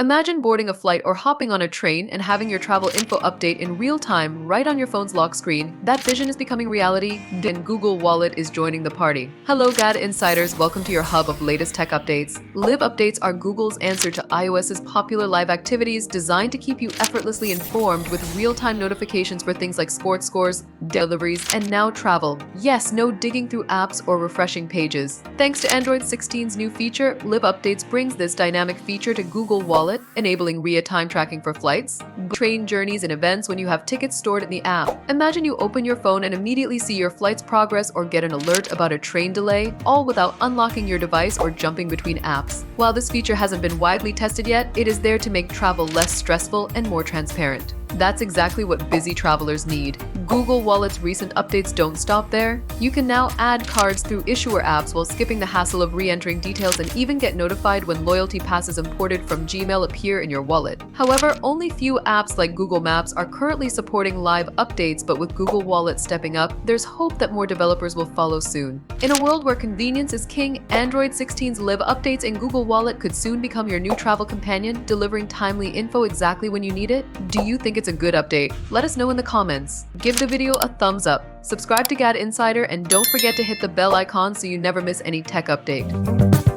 Imagine boarding a flight or hopping on a train and having your travel info update in real time right on your phone's lock screen. That vision is becoming reality, and Google Wallet is joining the party. Hello GadInsiders, welcome to your hub of latest tech updates. Live updates are Google's answer to iOS's popular live activities designed to keep you effortlessly informed with real-time notifications for things like sports scores, deliveries, and now travel. Yes, no digging through apps or refreshing pages. Thanks to Android 16's new feature, Live Updates brings this dynamic feature to Google Wallet, enabling real-time tracking for flights, train journeys, and events when you have tickets stored in the app. Imagine you open your phone and immediately see your flight's progress or get an alert about a train delay, all without unlocking your device or jumping between apps. While this feature hasn't been widely tested yet, it is there to make travel less stressful and more transparent. That's exactly what busy travelers need. Google Wallet's recent updates don't stop there. You can now add cards through issuer apps while skipping the hassle of re-entering details and even get notified when loyalty passes imported from Gmail appear in your wallet. However, only few apps like Google Maps are currently supporting live updates, but with Google Wallet stepping up, there's hope that more developers will follow soon. In a world where convenience is king, Android 16's Live Updates and Google Wallet could soon become your new travel companion, delivering timely info exactly when you need it. Do you think it's a good update? Let us know in the comments. Give the video a thumbs up, subscribe to GadInsider, and don't forget to hit the bell icon so you never miss any tech update.